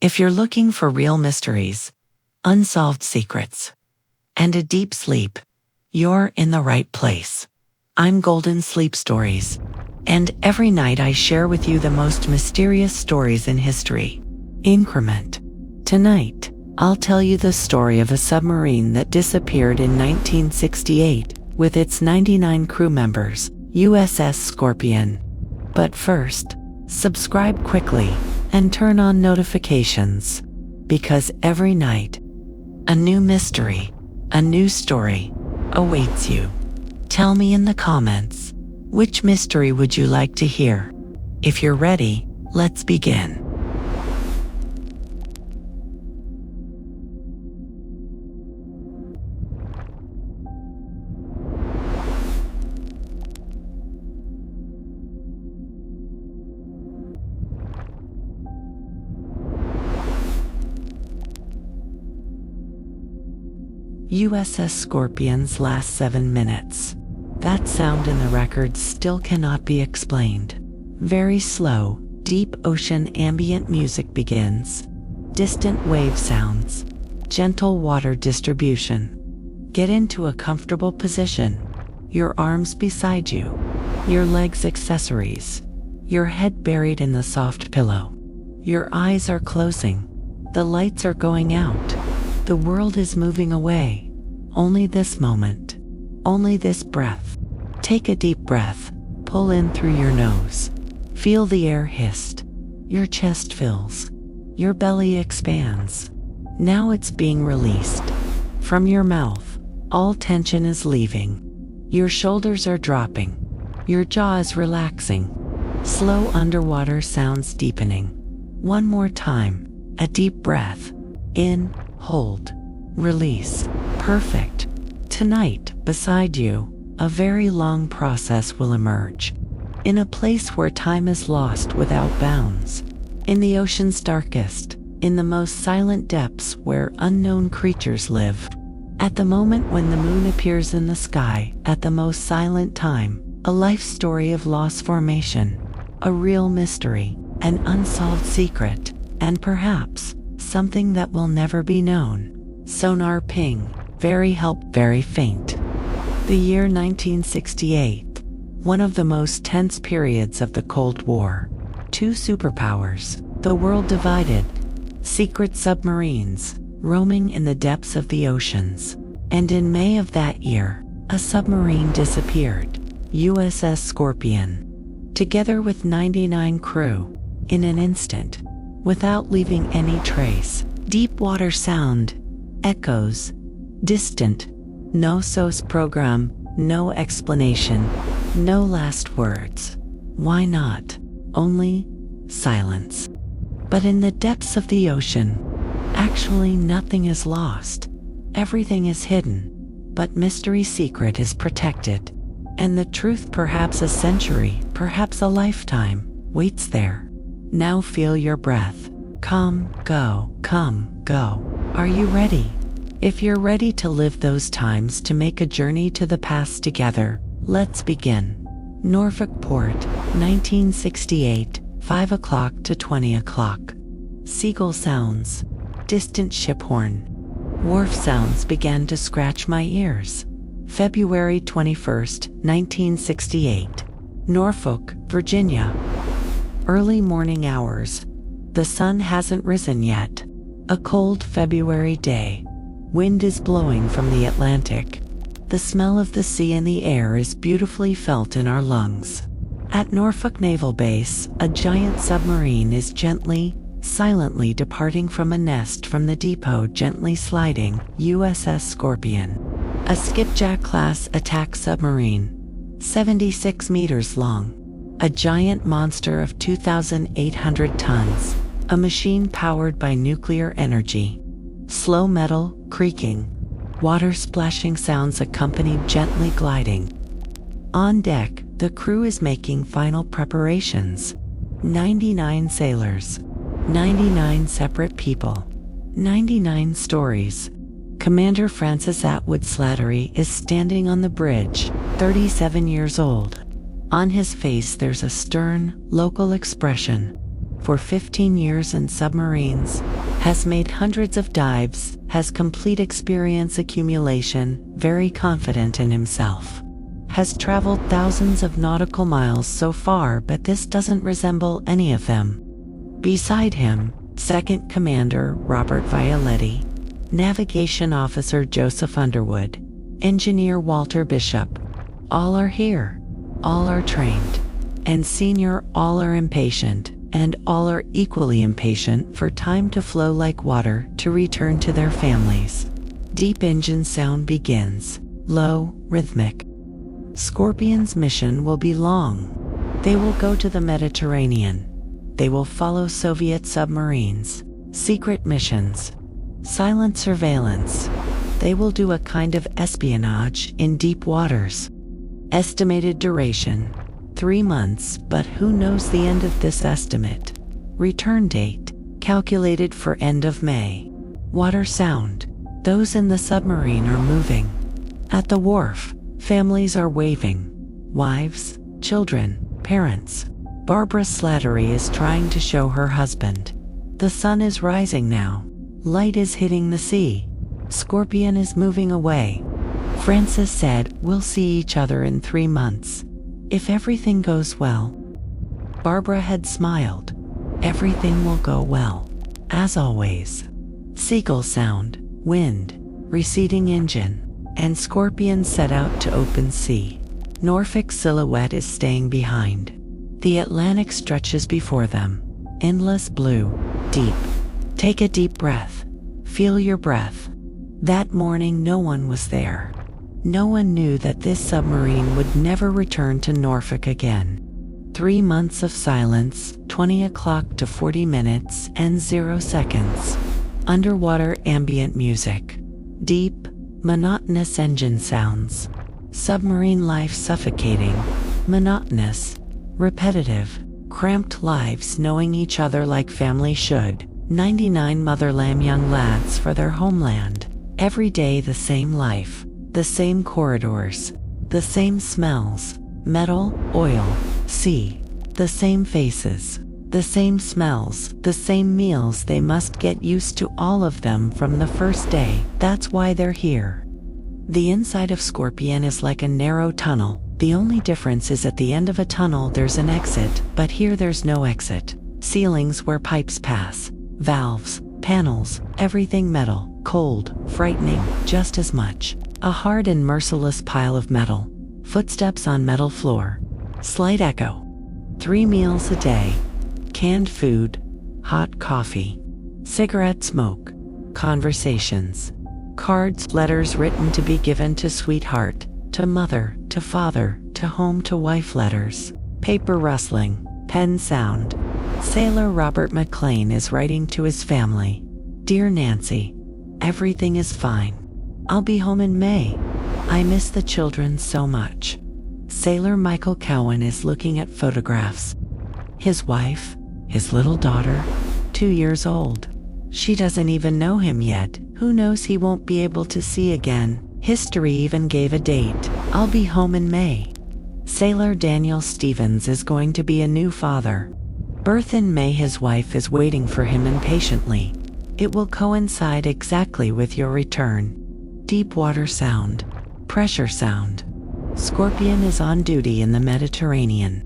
If you're looking for real mysteries, unsolved secrets, and a deep sleep, you're in the right place. I'm Golden Sleep Stories, and every night I share with you the most mysterious stories in history. Increment. Tonight, I'll tell you the story of a submarine that disappeared in 1968 with its 99 crew members, USS Scorpion. But first, subscribe quickly and turn on notifications, because every night, a new mystery, a new story, awaits you. Tell me in the comments, which mystery would you like to hear? If you're ready, let's begin. USS Scorpion's last 7 minutes. That sound in the records still cannot be explained. Very slow, deep ocean ambient music begins. Distant wave sounds. Gentle water distribution. Get into a comfortable position. Your arms beside you. Your legs accessories. Your head buried in the soft pillow. Your eyes are closing. The lights are going out. The world is moving away. Only this moment. Only this breath. Take a deep breath. Pull in through your nose. Feel the air hiss. Your chest fills. Your belly expands. Now it's being released. From your mouth, all tension is leaving. Your shoulders are dropping. Your jaw is relaxing. Slow underwater sounds deepening. One more time. A deep breath. In, hold, release. Perfect. Tonight, beside you, a very long process will emerge. In a place where time is lost without bounds. In the ocean's darkest, in the most silent depths where unknown creatures live. At the moment when the moon appears in the sky, at the most silent time, a life story of lost formation, a real mystery, an unsolved secret, and perhaps something that will never be known. Sonar ping, very faint. The year 1968, one of the most tense periods of the Cold War. 2 superpowers, the world divided. Secret submarines, roaming in the depths of the oceans. And in May of that year, a submarine disappeared, USS Scorpion. Together with 99 crew, in an instant, without leaving any trace. Deep water sound, echoes, distant, no SOS program, no explanation, no last words. Why not? Only silence. But in the depths of the ocean, actually nothing is lost. Everything is hidden, but mystery secret is protected. And the truth, perhaps a century, perhaps a lifetime, waits there. Now feel your breath. Come, go. Are you ready? If you're ready to live those times, to make a journey to the past together, let's begin. Norfolk Port, 1968, 5 o'clock to 20 o'clock. Seagull sounds, distant ship horn. Wharf sounds began to scratch my ears. February 21st, 1968. Norfolk, Virginia. Early morning hours. The sun hasn't risen yet. A cold February day. Wind is blowing from the Atlantic. The smell of the sea in the air is beautifully felt in our lungs. At Norfolk Naval Base, a giant submarine is gently, silently departing from a nest from the depot, gently sliding, USS Scorpion. A skipjack-class attack submarine, 76 meters long. A giant monster of 2,800 tons. A machine powered by nuclear energy. Slow metal, creaking. Water splashing sounds accompanied gently gliding. On deck, the crew is making final preparations. 99 sailors. 99 separate people. 99 stories. Commander Francis Atwood Slattery is standing on the bridge, 37 years old. On his face there's a stern, local expression. for 15 years in submarines, has made hundreds of dives, has complete experience accumulation, very confident in himself. Has traveled thousands of nautical miles so far, but this doesn't resemble any of them. Beside him, Second Commander Robert Violetti, Navigation Officer Joseph Underwood, Engineer Walter Bishop. All are here, all are trained, and Senior, all are impatient, and all are equally impatient for time to flow like water to return to their families. Deep engine sound begins, low, rhythmic. Scorpion's mission will be long. They will go to the Mediterranean. They will follow Soviet submarines, secret missions, silent surveillance. They will do a kind of espionage in deep waters. Estimated duration, 3 months, but who knows the end of this estimate? Return date, calculated for end of May. Water sound, those in the submarine are moving. At the wharf, families are waving. Wives, children, parents. Barbara Slattery is trying to show her husband. The sun is rising now. Light is hitting the sea. Scorpion is moving away. Francis said, "We'll see each other in 3 months. If everything goes well." Barbara had smiled. Everything will go well. As always. Seagull sound, wind, receding engine, and Scorpion set out to open sea. Norfolk silhouette is staying behind. The Atlantic stretches before them. Endless blue, deep. Take a deep breath. Feel your breath. That morning no one was there. No one knew that this submarine would never return to Norfolk again. 3 months of silence, 20 o'clock to 40 minutes and 0 seconds. Underwater ambient music. Deep, monotonous engine sounds. Submarine life suffocating, monotonous, repetitive, cramped lives knowing each other like family should. 99 mother lamb young lads for their homeland. Every day the same life, the same corridors, the same smells, metal, oil, sea, the same faces, the same smells, the same meals. They must get used to all of them from the first day. That's why they're here. The inside of Scorpion is like a narrow tunnel. The only difference is at the end of a tunnel there's an exit, but here there's no exit. Ceilings where pipes pass, valves, panels, everything metal, cold, frightening, just as much. A hard and merciless pile of metal. Footsteps on metal floor. Slight echo. 3 meals a day. Canned food, hot coffee, cigarette smoke, conversations, cards, letters written to be given to sweetheart, to mother, to father, to home, to wife, letters, paper rustling, pen sound. Sailor Robert McLean is writing to his family. "Dear Nancy, everything is fine. I'll be home in May. I miss the children so much." Sailor Michael Cowan is looking at photographs. His wife, his little daughter, 2 years old. She doesn't even know him yet. Who knows, he won't be able to see again. History even gave a date. "I'll be home in May." Sailor Daniel Stevens is going to be a new father. Birth in May. His wife is waiting for him impatiently. It will coincide exactly with your return. Deep water sound, pressure sound. Scorpion is on duty in the Mediterranean.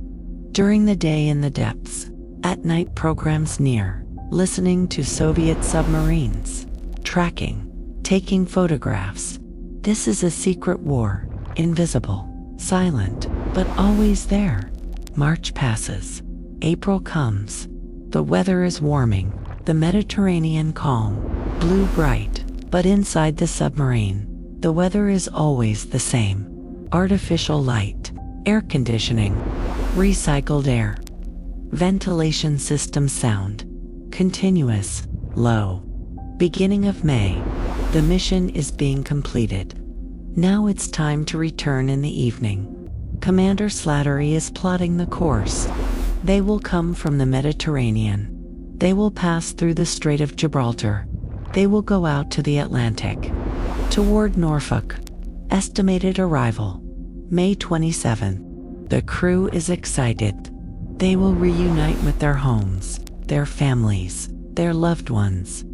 During the day in the depths, at night programs near, listening to Soviet submarines, tracking, taking photographs. This is a secret war, invisible, silent, but always there. March passes. April comes. The weather is warming. The Mediterranean calm, blue bright, but inside the submarine, the weather is always the same. Artificial light, air conditioning, recycled air, ventilation system sound, continuous, low. Beginning of May, the mission is being completed. Now it's time to return in the evening. Commander Slattery is plotting the course. They will come from the Mediterranean. They will pass through the Strait of Gibraltar. They will go out to the Atlantic. Toward Norfolk. Estimated arrival, May 27. The crew is excited. They will reunite with their homes. their families, their loved ones.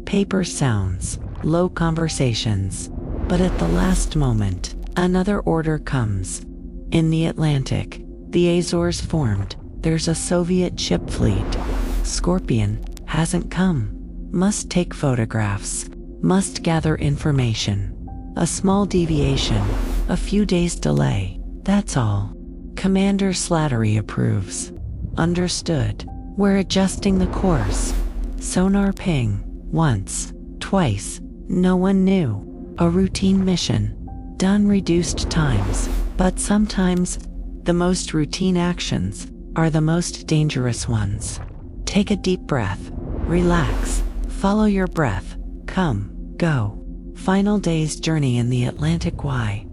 Paper sounds, low conversations. But at the last moment, another order comes. In the Atlantic, the Azores formed. There's a Soviet ship fleet. Scorpion hasn't come. Must take photographs. Must gather information. A small deviation, a few days delay, that's all. Commander Slattery approves. Understood. We're adjusting the course. Sonar ping. Once, twice, no one knew. A routine mission. Done reduced times, but sometimes the most routine actions are the most dangerous ones. Take a deep breath. Relax. Follow your breath. Come, go. Final day's journey in the Atlantic. Why?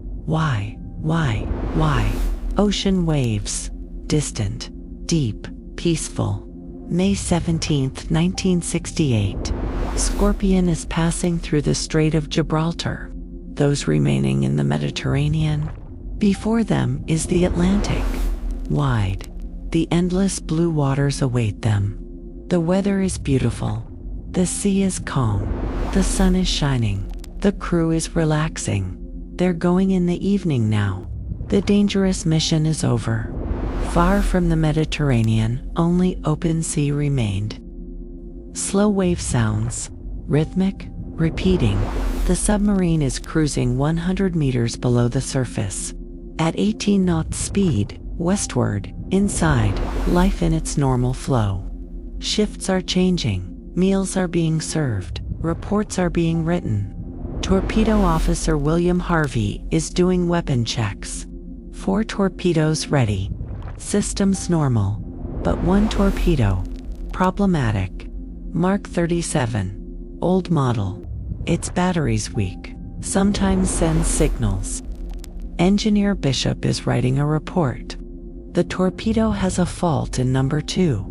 Ocean waves. Distant, deep, peaceful. May 17th, 1968. Scorpion is passing through the Strait of Gibraltar. Those remaining in the Mediterranean. Before them is the Atlantic. Wide. The endless blue waters await them. The weather is beautiful. The sea is calm. The sun is shining. The crew is relaxing. They're going in the evening now. The dangerous mission is over. Far from the Mediterranean, only open sea remained. Slow wave sounds, rhythmic, repeating. The submarine is cruising 100 meters below the surface. At 18 knots speed, westward, inside, life in its normal flow. Shifts are changing, meals are being served, reports are being written. Torpedo Officer William Harvey is doing weapon checks. 4 torpedoes ready. Systems normal. But 1 torpedo. Problematic. Mark 37. Old model. Its battery's weak. Sometimes sends signals. Engineer Bishop is writing a report. The torpedo has a fault in number 2.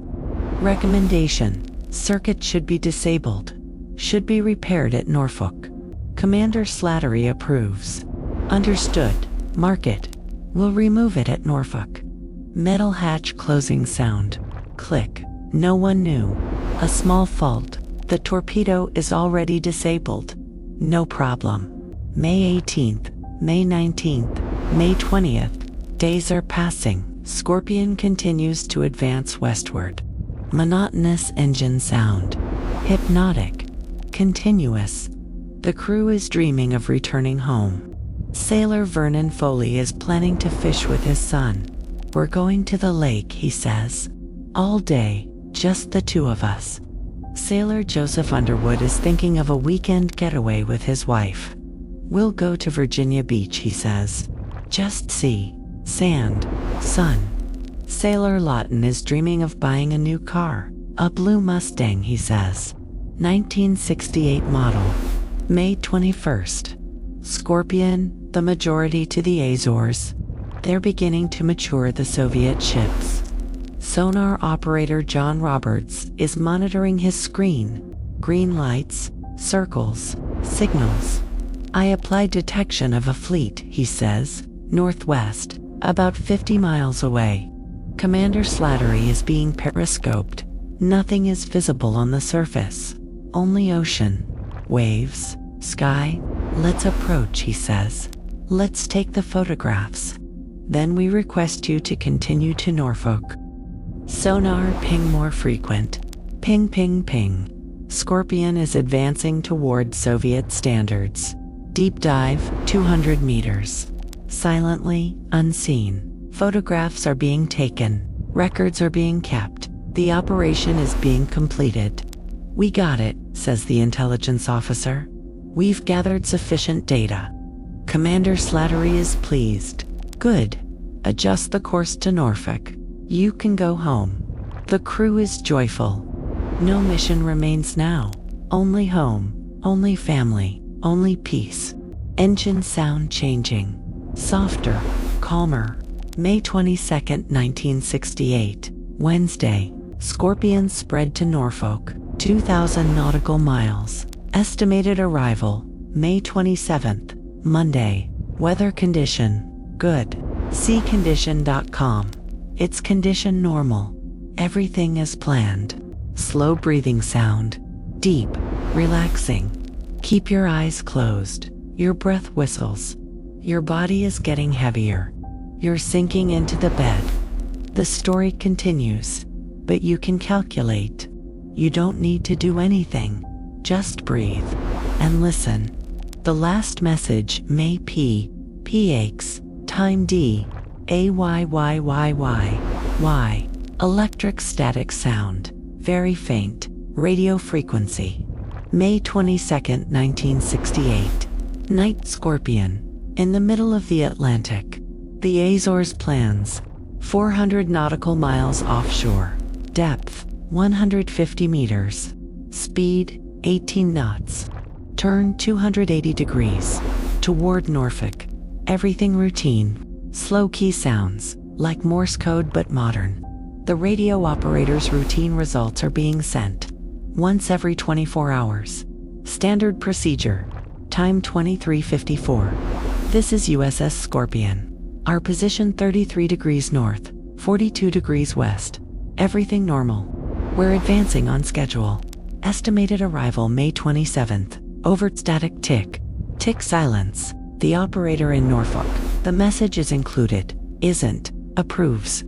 Recommendation. Circuit should be disabled. Should be repaired at Norfolk. Commander Slattery approves. Understood. Mark it. We'll remove it at Norfolk. Metal hatch closing sound. Click. No one knew. A small fault. The torpedo is already disabled. No problem. May 18th, May 19th, May 20th. Days are passing. Scorpion continues to advance westward. Monotonous engine sound. Hypnotic. Continuous. The crew is dreaming of returning home. Sailor Vernon Foley is planning to fish with his son. We're going to the lake, he says. All day, just the 2 of us. Sailor Joseph Underwood is thinking of a weekend getaway with his wife. We'll go to Virginia Beach, he says. Just sea, sand, sun. Sailor Lawton is dreaming of buying a new car. A blue Mustang, he says. 1968 model. May 21st. Scorpion, the majority to the Azores. They're beginning to mature the Soviet ships. Sonar operator John Roberts is monitoring his screen. Green lights, circles, signals. I applied detection of a fleet, he says, northwest, about 50 miles away. Commander Slattery is being periscoped. Nothing is visible on the surface. Only ocean, waves, sky. Let's approach, he says. Let's take the photographs. Then we request you to continue to Norfolk. Sonar ping more frequent. Ping, ping, ping. Scorpion is advancing toward Soviet standards. Deep dive, 200 meters. Silently, unseen. Photographs are being taken. Records are being kept. The operation is being completed. We got it, says the intelligence officer. We've gathered sufficient data. Commander Slattery is pleased. Good. Adjust the course to Norfolk. You can go home. The crew is joyful. No mission remains now. Only home, only family, only peace. Engine sound changing. Softer, calmer. May 22nd, 1968. Wednesday. Scorpion spread to Norfolk. 2,000 nautical miles. Estimated arrival. May 27th. Monday. Weather condition. Good. Seacondition.com. It's condition normal. Everything is planned. slow breathing sound. Deep, relaxing. Keep your eyes closed. Your breath whistles. Your body is getting heavier. You're sinking into the bed. The story continues, but you can calculate. You don't need to do anything. Just breathe and listen. The last message may P, PX, time D, AYYYY, electric static sound, very faint, radio frequency. May 22nd, 1968. Night Scorpion. In the middle of the Atlantic. The Azores plans. 400 nautical miles offshore. Depth, 150 meters. Speed, 18 knots. Turn 280 degrees. Toward Norfolk. Everything routine. Slow key sounds, like Morse code but modern. The radio operator's routine results are being sent. Once every 24 hours. Standard procedure. Time 23:54. This is USS Scorpion. Our position 33 degrees north, 42 degrees west. Everything normal. We're advancing on schedule. Estimated arrival May 27th. Over static tick. Tick silence. The operator in Norfolk. The message is included. Isn't. Approves.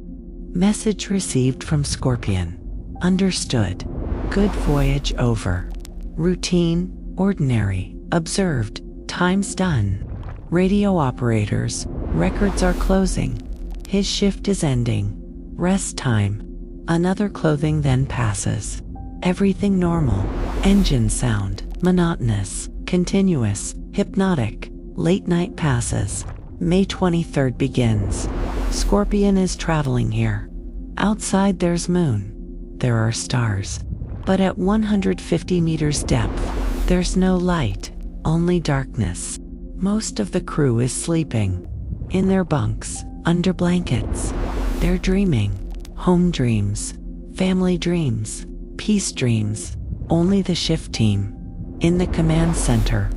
Message received from Scorpion. Understood. Good voyage over. Routine, ordinary, observed, time's done. Radio operators, records are closing. His shift is ending. Rest time. Another clothing then passes. Everything normal. Engine sound, monotonous, continuous, hypnotic. Late night passes. May 23rd begins. Scorpion is traveling here. Outside there's moon. There are stars. But at 150 meters depth, there's no light, only darkness. Most of the crew is sleeping. In their bunks, under blankets. They're dreaming. Home dreams. Family dreams. Peace dreams. Only the shift team. In the command center.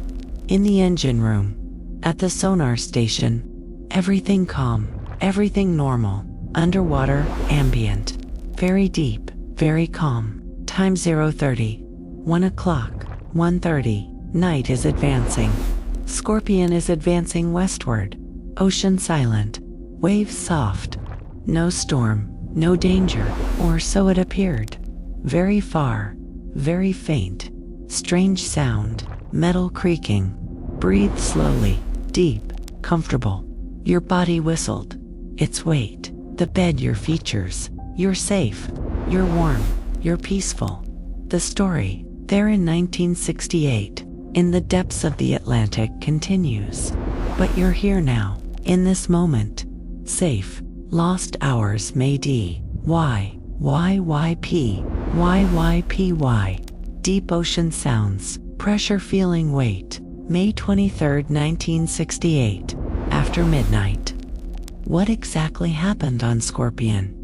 In the engine room. At the sonar station. Everything calm. Everything normal. Underwater, ambient. Very deep, very calm. Time 0:30. 1 o'clock. 1:30. Night is advancing. Scorpion is advancing westward. Ocean silent. Waves soft. No storm, no danger, or so it appeared. Very far. Very faint. Strange sound. Metal creaking. Breathe slowly. Deep. Comfortable. Your body whistled. Its weight. The bed, your features. You're safe. You're warm. You're peaceful. The story, there in 1968, in the depths of the Atlantic, continues. But you're here now, in this moment. Safe. Lost hours May D. Y. YYP. YYPY. Deep ocean sounds. Pressure feeling weight. May 23rd, 1968. After midnight. What exactly happened on Scorpion?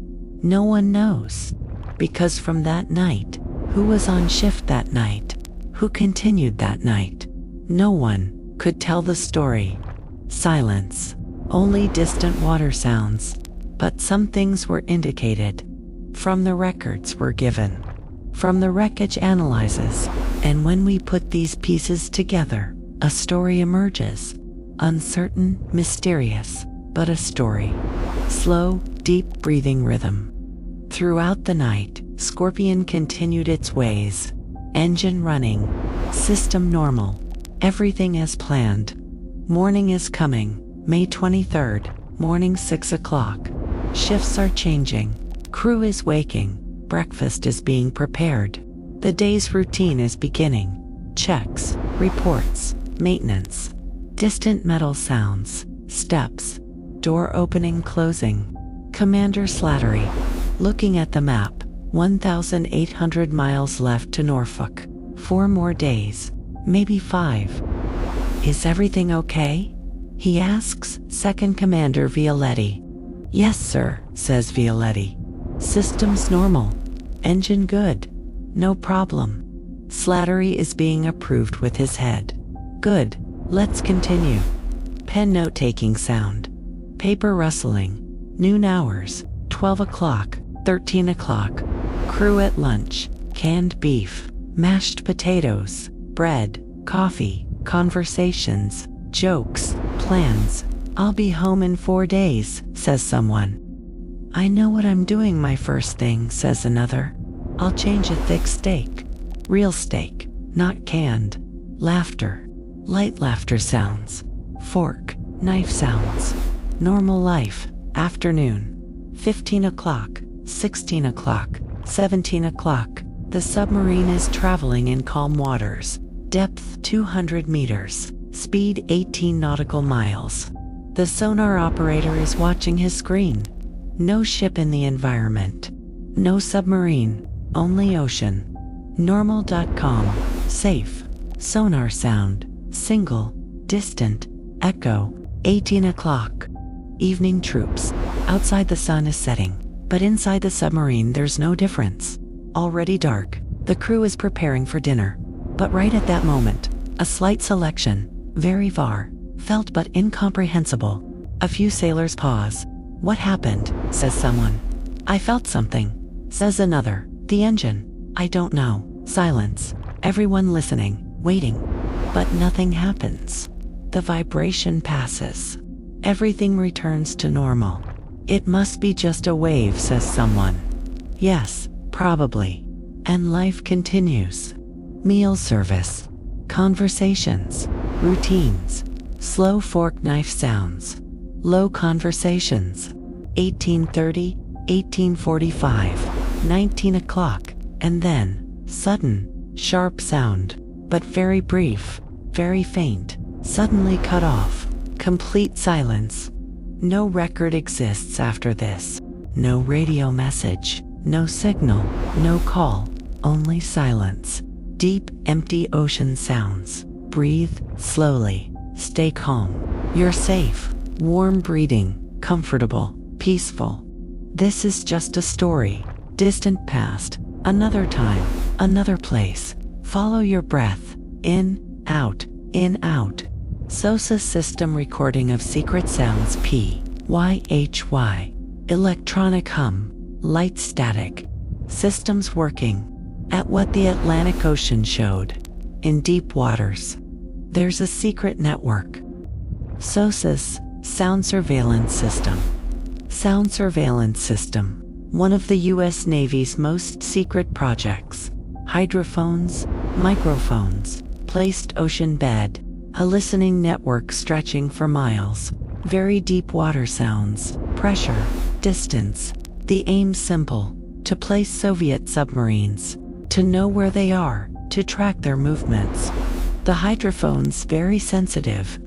No one knows. Because from that night, who was on shift that night? Who continued that night? No one could tell the story. Silence. Only distant water sounds. But some things were indicated. From the records were given. From the wreckage analyses. And when we put these pieces together, a story emerges. Uncertain, mysterious, but a story. Slow, deep breathing rhythm. Throughout the night, Scorpion continued its ways. Engine running. System normal. Everything as planned. Morning is coming. May 23rd, morning 6 o'clock. Shifts are changing. Crew is waking. Breakfast is being prepared. The day's routine is beginning. Checks, reports, maintenance. Distant metal sounds. Steps. Door opening, closing. Commander Slattery. Looking at the map, 1,800 miles left to Norfolk. 4 more days, maybe 5. Is everything okay? He asks Second Commander Violetti. Yes, sir, says Violetti. Systems normal. Engine good. No problem. Slattery is being approved with his head. Good, let's continue. Pen note-taking sound. Paper rustling. Noon hours, 12 o'clock. 13 o'clock. Crew at lunch. canned beef, mashed potatoes, bread, coffee, conversations, jokes, plans. "I'll be home in 4 days," says someone. "I know what I'm doing my first thing," says another. "I'll change a thick steak. Real steak, not canned." Laughter. Light laughter sounds. Fork, knife sounds. Normal life. Afternoon. 15 o'clock, 16 o'clock, 17 o'clock. The submarine is traveling in calm waters. Depth 200 meters. Speed 18 nautical miles. The sonar operator is watching his screen. No ship in the environment. No submarine. Only ocean. Normal.com. Safe. Sonar sound. Single. Distant. Echo. 18 o'clock. Evening troops. Outside the sun is setting, but inside the submarine there's no difference. Already dark. The crew is preparing for dinner. But right at that moment, a slight selection, very far, felt but incomprehensible. A few sailors pause. "What happened?" says someone. "I felt something," says another. "The engine." "I don't know." Silence. Everyone listening, waiting. But nothing happens. The vibration passes. Everything returns to normal. "It must be just a wave," says someone. "Yes, probably." And life continues. Meal service. Conversations. Routines. Slow fork knife sounds. Low conversations. 18:30, 18:45, 19 o'clock, and then, sudden, sharp sound, but very brief, very faint, suddenly cut off. Complete silence. No record exists after this. No radio message, no signal, no call, only silence. Deep, empty ocean sounds. Breathe slowly. Stay calm. You're safe. Warm breathing, comfortable, peaceful. This is just a story. Distant past, another time, another place. Follow your breath. In, out, in, out. SOSA system recording of secret sounds PYHY. Electronic hum, light static. Systems working. At what the Atlantic Ocean showed. In deep waters. There's a secret network. SOSUS, Sound Surveillance System. Sound Surveillance System. One of the U.S. Navy's most secret projects. Hydrophones, microphones, placed ocean bed. A listening network stretching for miles. Very deep water sounds, pressure, distance. The aim simple, to place Soviet submarines. To know where they are, to track their movements. The hydrophones very sensitive.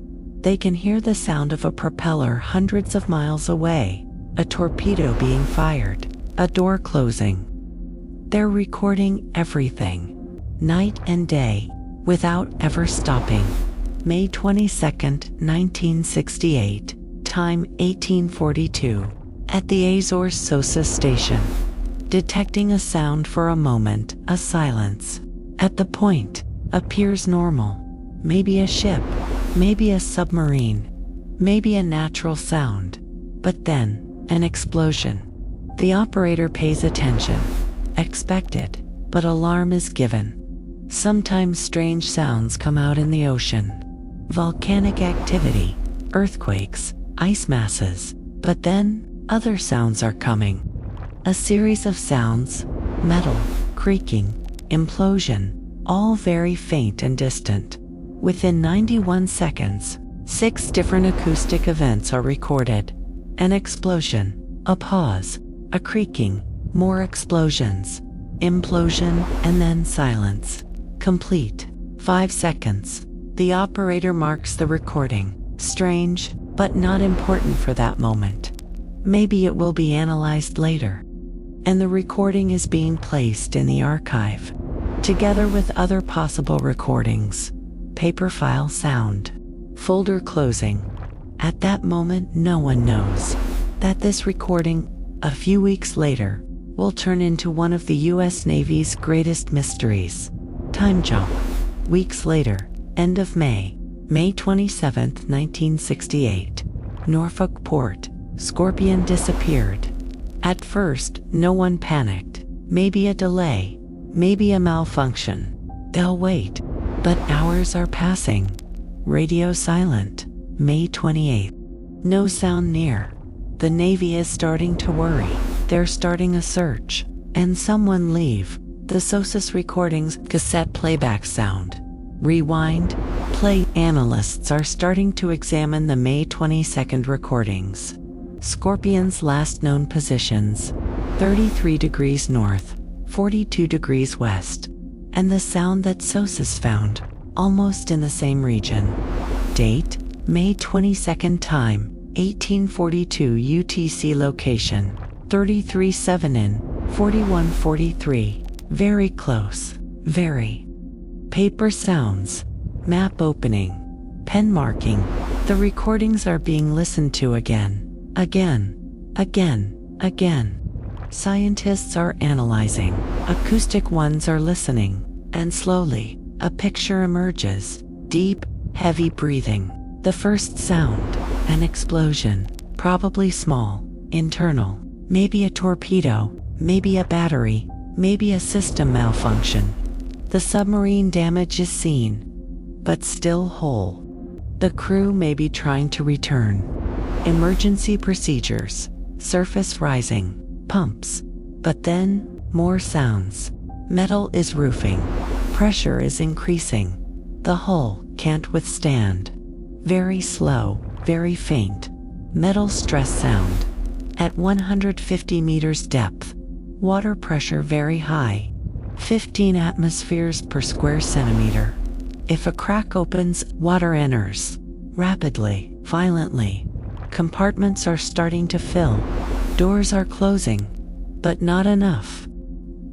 They can hear the sound of a propeller hundreds of miles away, a torpedo being fired, a door closing. They're recording everything, night and day, without ever stopping. May 22, 1968, time 1842, at the Azores SOSA station. Detecting a sound for a moment, a silence. At the point, appears normal. Maybe a ship, maybe a submarine, maybe a natural sound. But then, an explosion. The operator pays attention. Expected, but alarm is given. Sometimes strange sounds come out in the ocean. Volcanic activity, earthquakes, ice masses. But then, other sounds are coming. A series of sounds, metal, creaking, implosion, all very faint and distant. Within 91 seconds, 6 different acoustic events are recorded. An explosion, a pause, a creaking, more explosions, implosion, and then silence. Complete. 5 seconds. The operator marks the recording. Strange, but not important for that moment. Maybe it will be analyzed later. And the recording is being placed in the archive, together with other possible recordings. Paper file sound. Folder closing. At that moment, no one knows that this recording, a few weeks later, will turn into one of the U.S. Navy's greatest mysteries. Time jump. Weeks later, end of May, May 27, 1968. Norfolk port. Scorpion disappeared. At first, no one panicked. Maybe a delay. maybe a malfunction. They'll wait. But hours are passing. Radio silent. May 28th. No sound near. The Navy is starting to worry. They're starting a search. And someone leave. The SOSUS recordings, cassette playback sound. Rewind. Play. Analysts are starting to examine the May 22nd recordings. Scorpion's last known positions. 33 degrees north. 42 degrees west. And the sound that SOSUS found. Almost in the same region. Date. May 22nd. Time. 1842 UTC. Location. 33-7 in. 4143. Very close. Very. Paper sounds. Map opening. Pen marking. The recordings are being listened to again. Again. Again. Scientists are analyzing. Acoustic ones are listening. And slowly, a picture emerges. Deep, heavy breathing. The first sound. An explosion. Probably small. Internal. Maybe a torpedo. Maybe a battery. Maybe a system malfunction. The submarine damage is seen. But still whole. The crew may be trying to return. Emergency procedures. Surface rising. Pumps. But then, more sounds. Metal is roofing. Pressure is increasing. The hull can't withstand. Very slow, very faint. Metal stress sound. At 150 meters depth. Water pressure very high. 15 atmospheres per square centimeter. If a crack opens, water enters. Rapidly, violently. Compartments are starting to fill. Doors are closing. But not enough.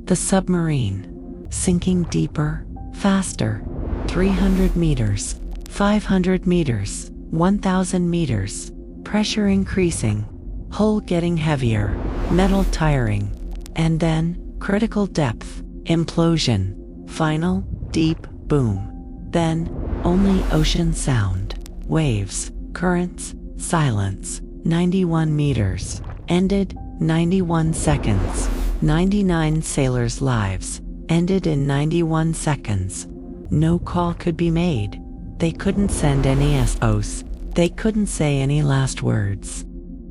The submarine. Sinking deeper, faster. 300 meters. 500 meters. 1,000 meters. Pressure increasing. Hull getting heavier. Metal tiring. And then, critical depth. Implosion. Final, deep boom. Then, only ocean sound. Waves, currents, silence. 91 meters. Ended, 91 seconds. 99 sailors' lives. Ended in 91 seconds. No call could be made. They couldn't send any SOS. They couldn't say any last words.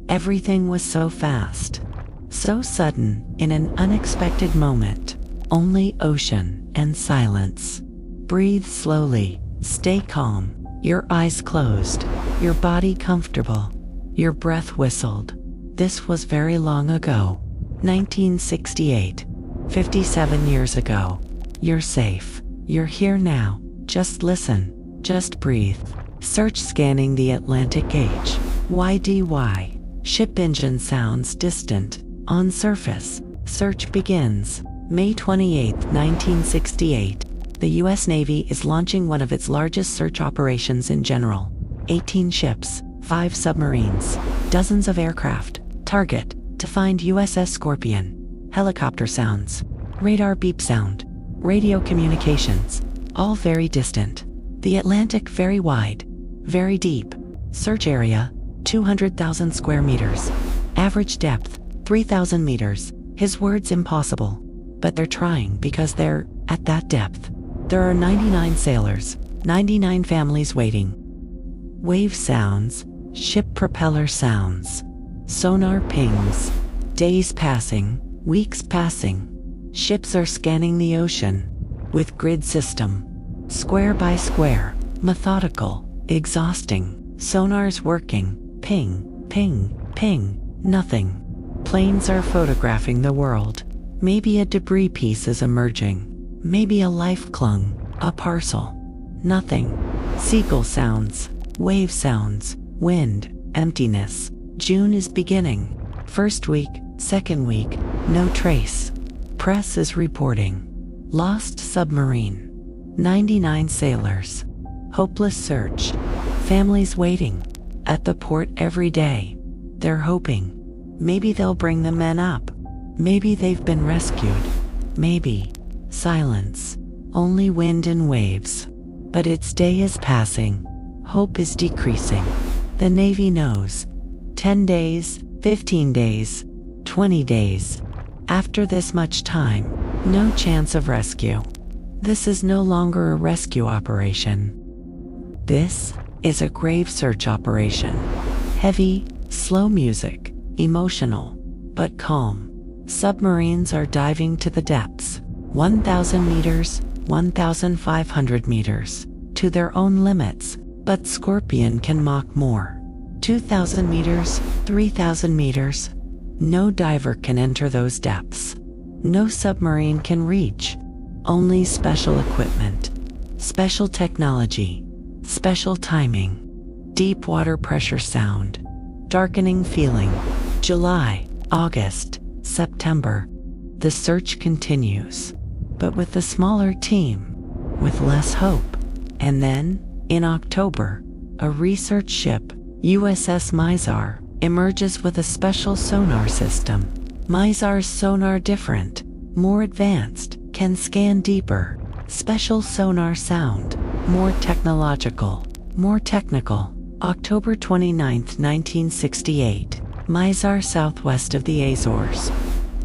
Everything was so fast. So sudden, in an unexpected moment. Only ocean and silence. Breathe slowly. Stay calm. Your eyes closed. Your body comfortable. Your breath whistled. This was very long ago. 1968. 57 years ago. You're safe. You're here now. Just listen. Just breathe. Search scanning the Atlantic H. YDY. Ship engine sounds distant. On surface. Search begins. May 28, 1968. The U.S. Navy is launching one of its largest search operations in general. 18 ships, 5 submarines, dozens of aircraft. Target, to find USS Scorpion. Helicopter sounds. Radar beep sound. Radio communications. All very distant. The Atlantic very wide. Very deep. Search area, 200,000 square meters. Average depth, 3,000 meters. His words impossible. But they're trying because they're at that depth. There are 99 sailors, 99 families waiting. Wave sounds, ship propeller sounds, sonar pings, days passing, weeks passing. Ships are scanning the ocean with grid system, square by square, methodical, exhausting. Sonars working, ping, ping, ping, nothing. Planes are photographing the world. Maybe a debris piece is emerging. Maybe a life clung, a parcel. Nothing. Seagull sounds, wave sounds, wind, emptiness. June is beginning. First week, second week, no trace. Press is reporting. Lost submarine. 99 sailors. Hopeless search. Families waiting. At the port every day. They're hoping. Maybe they'll bring the men up. Maybe they've been rescued. Maybe. Silence. Only wind and waves. But its day is passing. Hope is decreasing. The Navy knows. 10 days, 15 days, 20 days. After this much time, No chance of rescue. This is no longer a rescue operation. This is a grave search operation. Heavy, slow music, emotional, but calm. Submarines are diving to the depths, 1,000 meters, 1,500 meters, to their own limits, but Scorpion can mock more. 2,000 meters, 3,000 meters. No diver can enter those depths. No submarine can reach. Only special equipment, special technology, special timing, deep water pressure sound, darkening feeling. July, August, September. The search continues, but with a smaller team, with less hope. And then, in October, a research ship, USS Mayıs, emerges with a special sonar system. Mayıs's sonar different, more advanced, can scan deeper. Special sonar sound, more technological, more technical. October 29, 1968. Mayıs southwest of the Azores.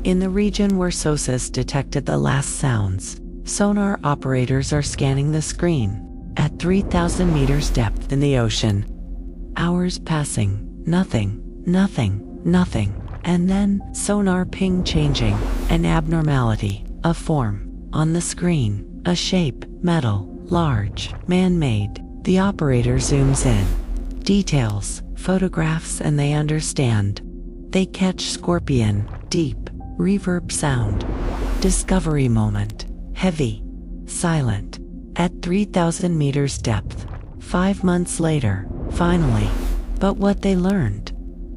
In the region where SOSUS detected the last sounds, sonar operators are scanning the screen at 3,000 meters depth in the ocean. Hours passing, nothing, nothing, nothing. And then, sonar ping changing, an abnormality, a form, on the screen, a shape, metal, large, man-made. The operator zooms in. Details, photographs, and they understand. They catch Scorpion, deep, reverb sound. Discovery moment, heavy, silent, at 3,000 meters depth. 5 months later, finally. But what they learned?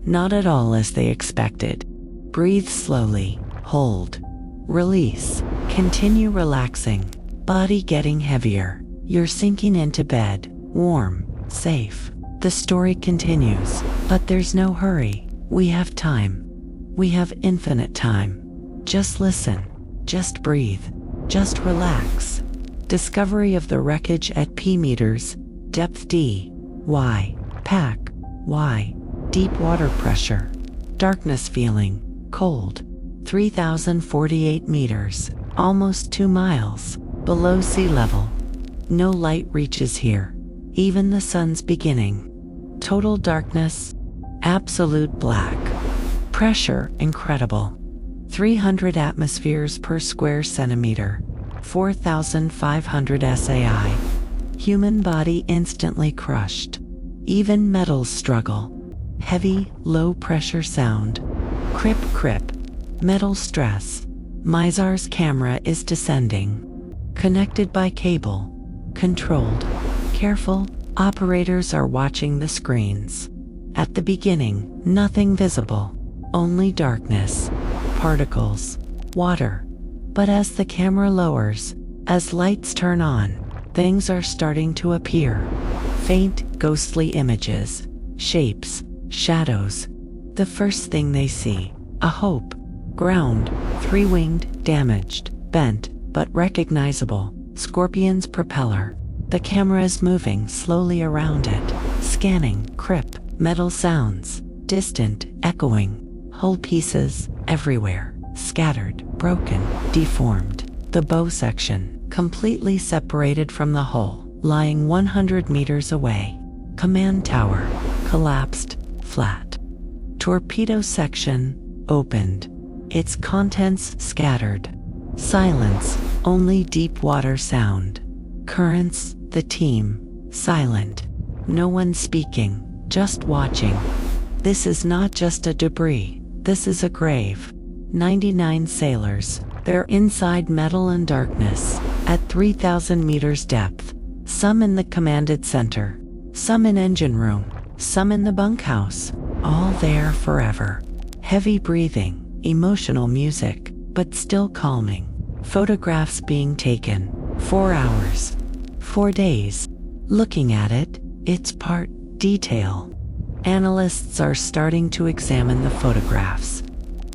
Not at all as they expected. Breathe slowly, hold, release, continue relaxing, body getting heavier. You're sinking into bed, warm, safe. The story continues, but there's no hurry. We have time. We have infinite time. Just listen, just breathe, just relax. Discovery of the wreckage at P meters, depth D, Y, pack, Y, deep water pressure, darkness feeling, cold, 3,048 meters, almost 2 miles, below sea level. No light reaches here, even the sun's beginning. Total darkness, absolute black. Pressure incredible, 300 atmospheres per square centimeter, 4,500 SAI. Human body instantly crushed. Even metals struggle. Heavy, low pressure sound. Crip crip. Metal stress. Mayıs's camera is descending. Connected by cable. Controlled. Careful, operators are watching the screens. At the beginning, nothing visible. Only darkness. Particles. Water. But as the camera lowers, as lights turn on, things are starting to appear. Faint, ghostly images. Shapes. Shadows. The first thing they see, a hope. Ground, 3-winged, damaged, bent, but recognizable. Scorpion's propeller. The camera is moving slowly around it, scanning, crip, metal sounds, distant, echoing. Hull pieces, everywhere, scattered, broken, deformed. The bow section, completely separated from the hull, lying 100 meters away. Command tower, collapsed, flat. Torpedo section, opened. Its contents scattered. Silence, only deep water sound. Currents, the team, silent. No one speaking, just watching. This is not just a debris, this is a grave. 99 sailors, they're inside metal and darkness, at 3,000 meters depth. Some in the commanded center, some in engine room, some in the bunkhouse, all there forever. Heavy breathing, emotional music, but still calming. Photographs being taken, 4 hours, 4 days. Looking at it, it's part detail. Analysts are starting to examine the photographs.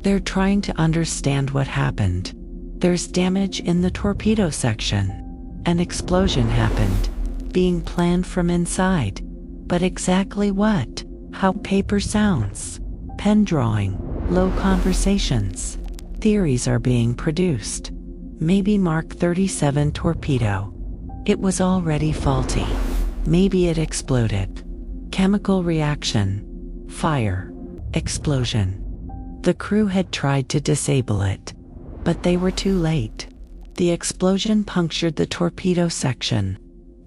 They're trying to understand what happened. There's damage in the torpedo section. An explosion happened, being planned from inside. But exactly what? How paper sounds. Pen drawing, low conversations. Theories are being produced. Maybe Mark 37 torpedo. It was already faulty. Maybe it exploded. Chemical reaction. Fire. Explosion. The crew had tried to disable it, but they were too late. The explosion punctured the torpedo section.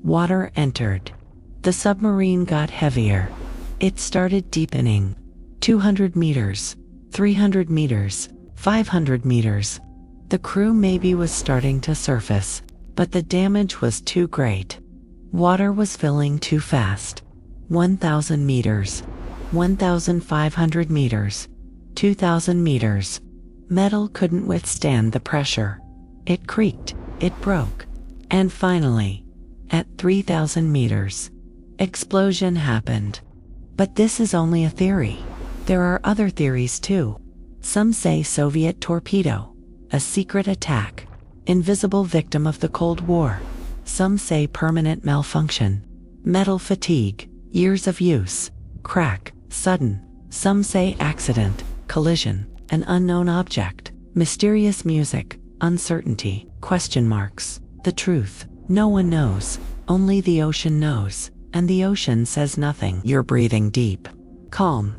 Water entered. The submarine got heavier. It started deepening. 200 meters, 300 meters, 500 meters. The crew maybe was starting to surface, but the damage was too great. Water was filling too fast. 1,000 meters, 1,500 meters, 2,000 meters. Metal couldn't withstand the pressure. It creaked, it broke. And finally, at 3,000 meters, explosion happened. But this is only a theory. There are other theories too. Some say Soviet torpedo, a secret attack, invisible victim of the Cold War. Some say permanent malfunction, metal fatigue, years of use, crack, sudden. Some say accident, collision, an unknown object, mysterious music, uncertainty, question marks. The truth, no one knows, only the ocean knows, and the ocean says nothing. You're breathing deep, calm,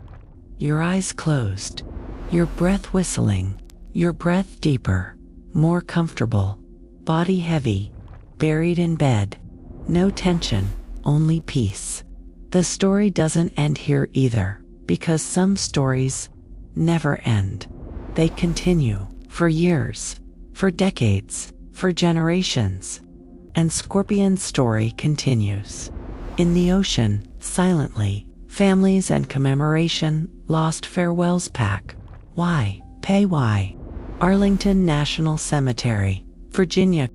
your eyes closed, your breath whistling, your breath deeper, more comfortable, body heavy, buried in bed, no tension, only peace. The story doesn't end here either, because some stories never end. They continue for years, for decades, for generations. And Scorpion's story continues. In the ocean, silently, families and commemoration, lost farewells pack. Why? Pay why? Arlington National Cemetery, Virginia.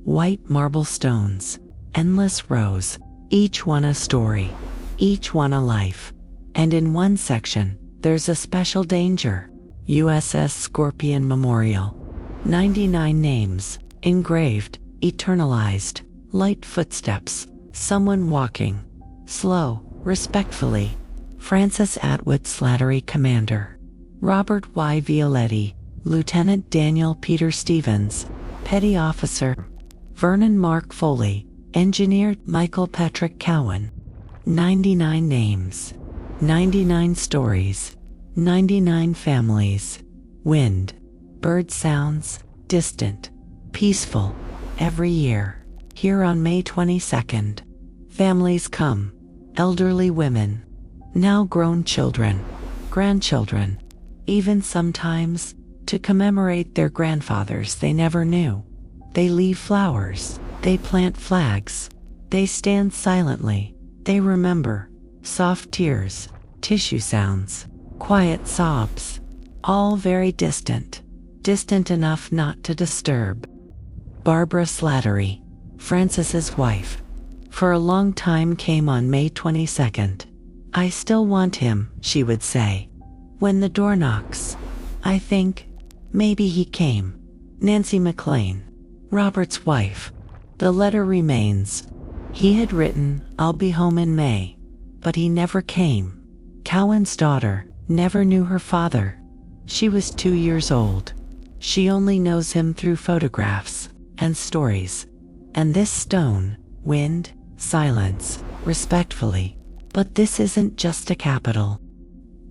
White marble stones, endless rows, each one a story, each one a life. And in one section, there's a special danger. USS Scorpion Memorial. 99 names, engraved, eternalized, light footsteps, someone walking, slow, respectfully. Francis Atwood Slattery Commander. Robert Y. Violetti, Lieutenant Daniel Peter Stevens, Petty Officer. Vernon Mark Foley, Engineer Michael Patrick Cowan. 99 names, 99 stories, 99 families. Wind, bird sounds, distant, peaceful, every year. Here on May 22nd, families come, elderly women, now grown children, grandchildren, even sometimes to commemorate their grandfathers they never knew. They leave flowers, they plant flags, they stand silently, they remember, soft tears, tissue sounds, quiet sobs, all very distant, distant enough not to disturb. Barbara Slattery, Francis's wife, for a long time came on May 22nd. I still want him, she would say. When the door knocks, I think, maybe he came. Nancy McLean, Robert's wife. The letter remains. He had written, I'll be home in May. But he never came. Cowan's daughter never knew her father. She was 2 years old. She only knows him through photographs and stories. And this stone, wind, silence, respectfully. But this isn't just a capital.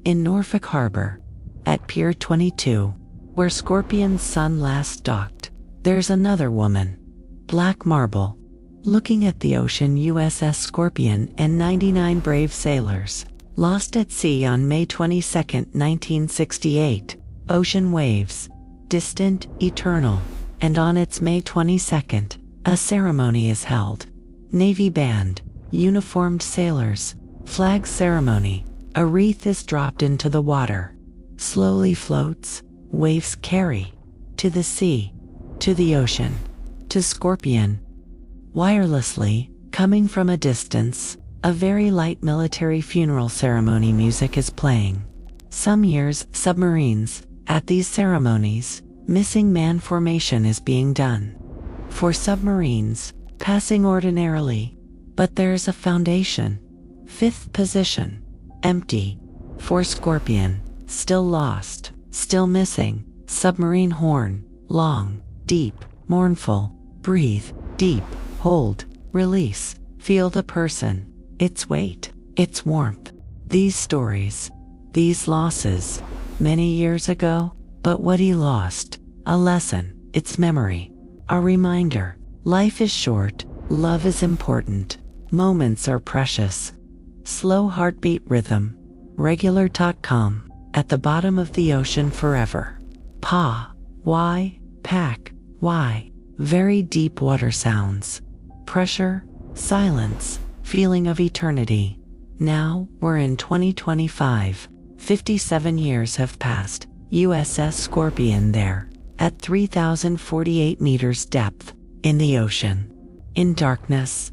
In Norfolk Harbor, at Pier 22, where Scorpion's son last docked, there's another woman, black marble, looking at the ocean. USS Scorpion and 99 brave sailors, lost at sea on May 22, 1968. Ocean waves, distant, eternal. And on its May 22nd, a ceremony is held. Navy band, uniformed sailors, flag ceremony. A wreath is dropped into the water. Slowly floats, waves carry. To the sea, to the ocean, to Scorpion. Wirelessly, coming from a distance, a very light military funeral ceremony music is playing. Some years, submarines, at these ceremonies, missing man formation is being done. For submarines, passing ordinarily, but there's a foundation. 5th position, empty. For Scorpion, still lost, still missing, submarine horn, long, deep, mournful. Breathe, deep, hold, release, feel the person, its weight, its warmth. These stories, these losses, many years ago, but what he lost, a lesson, its memory, a reminder. Life is short, love is important, moments are precious. Slow heartbeat rhythm, regular talk calm, at the bottom of the ocean forever. Pa, why, pack, why, very deep water sounds. Pressure, silence, feeling of eternity. Now, we're in 2025. 57 years have passed. USS Scorpion there, at 3,048 meters depth, in the ocean. In darkness.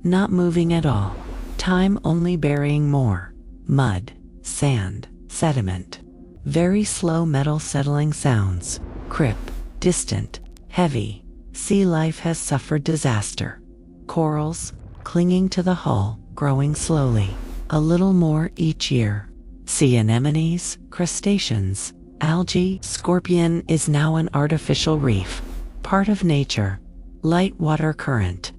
Not moving at all. Time only burying more. Mud, sand, sediment. Very slow metal settling sounds. Crip, distant, heavy. Sea life has suffered disaster. Corals, clinging to the hull, growing slowly. A little more each year. Sea anemones, crustaceans, algae. Scorpion is now an artificial reef. Part of nature. Light water current.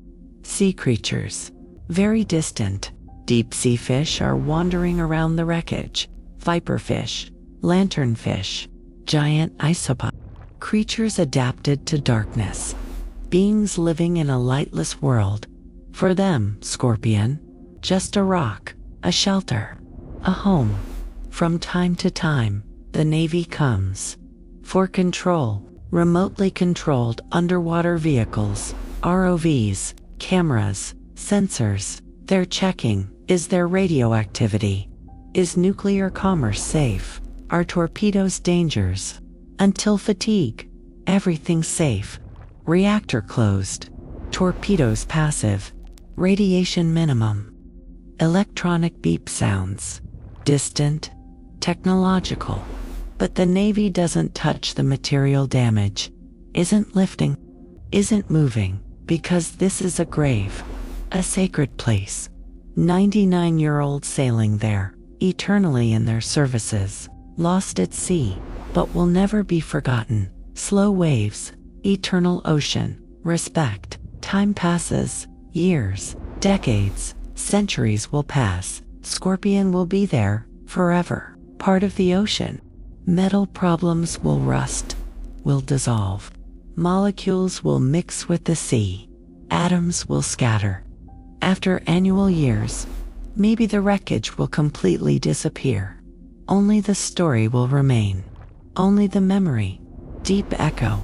Sea creatures. Very distant. Deep sea fish are wandering around the wreckage. Viperfish, lanternfish, giant isopod. Creatures adapted to darkness. Beings living in a lightless world. For them, Scorpion, just a rock, a shelter, a home. From time to time, the Navy comes. For control, remotely controlled underwater vehicles, ROVs, cameras, sensors. They're checking, is there radioactivity? Is nuclear commerce safe? Are torpedoes dangers? Until fatigue, everything's safe. Reactor closed. Torpedoes passive. Radiation minimum. Electronic beep sounds. Distant. Technological. But the Navy doesn't touch the material damage. Isn't lifting. Isn't moving. Because this is a grave. A sacred place. 99-year-old sailing there. Eternally in their services. Lost at sea. But will never be forgotten. Slow waves. Eternal ocean. Respect. Time passes. Years. Decades. Centuries will pass. Scorpion will be there. Forever. Part of the ocean. Metal problems will rust. Will dissolve. Molecules will mix with the sea. Atoms will scatter. After annual years, maybe the wreckage will completely disappear. Only the story will remain. Only the memory. Deep echo.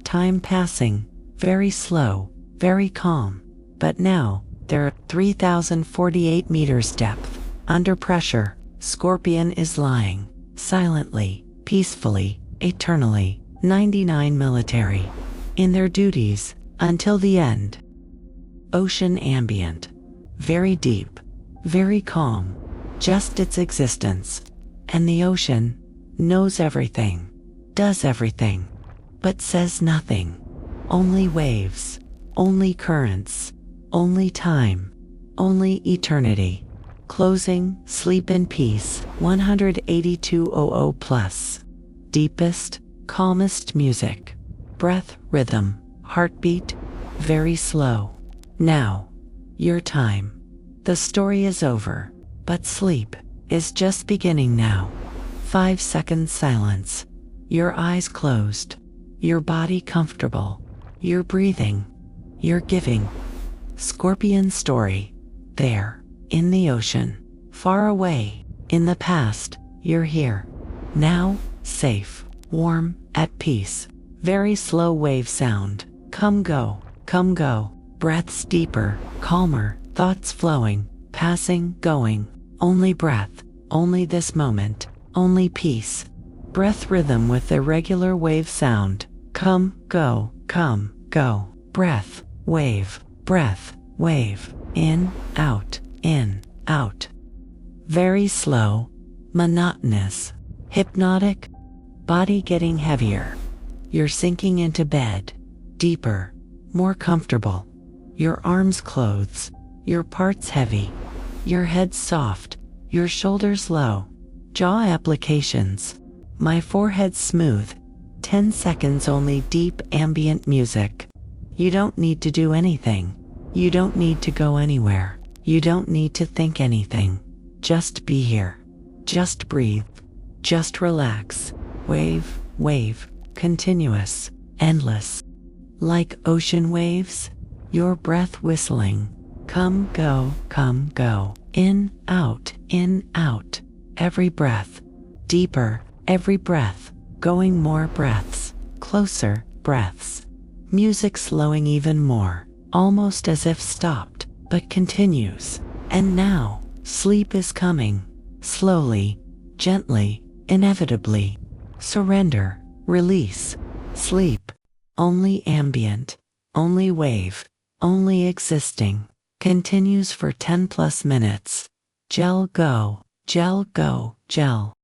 Time passing. Very slow. Very calm. But now, they're at 3,048 meters depth. Under pressure, Scorpion is lying. Silently. Peacefully. Eternally. 99 military. In their duties. Until the end. Ocean ambient. Very deep. Very calm. Just its existence. And the ocean knows everything. Does everything. But says nothing. Only waves. Only currents. Only time. Only eternity. Closing, sleep in peace. 18200 plus. Deepest, calmest music. Breath, rhythm, heartbeat. Very slow. Now. Your time. The story is over. But sleep is just beginning now. 5 seconds silence. Your eyes closed. Your body comfortable. You're breathing. You're giving. Scorpion story. There. In the ocean. Far away. In the past. You're here. Now. Safe. Warm. At peace. Very slow wave sound. Come go. Come go. Breaths deeper. Calmer. Thoughts flowing. Passing. Going. Only breath. Only this moment. Only peace. Breath rhythm with irregular wave sound. Come, go, come, go. Breath, wave, breath, wave. In, out, in, out. Very slow, monotonous, hypnotic. Body getting heavier. You're sinking into bed. Deeper, more comfortable. Your arms clothes. Your parts heavy. Your head soft. Your shoulders low. Jaw applications. My forehead smooth. 10 seconds only deep ambient music. You don't need to do anything. You don't need to go anywhere. You don't need to think anything. Just be here. Just breathe. Just relax. Wave, wave, continuous, endless. Like ocean waves, your breath whistling. Come, go, in, out, every breath. Deeper, every breath, going more breaths, closer breaths. Music slowing even more, almost as if stopped, but continues. And now, sleep is coming, slowly, gently, inevitably. Surrender, release, sleep. Only ambient, only wave, only existing. Continues for 10+ minutes. Gel go, gel.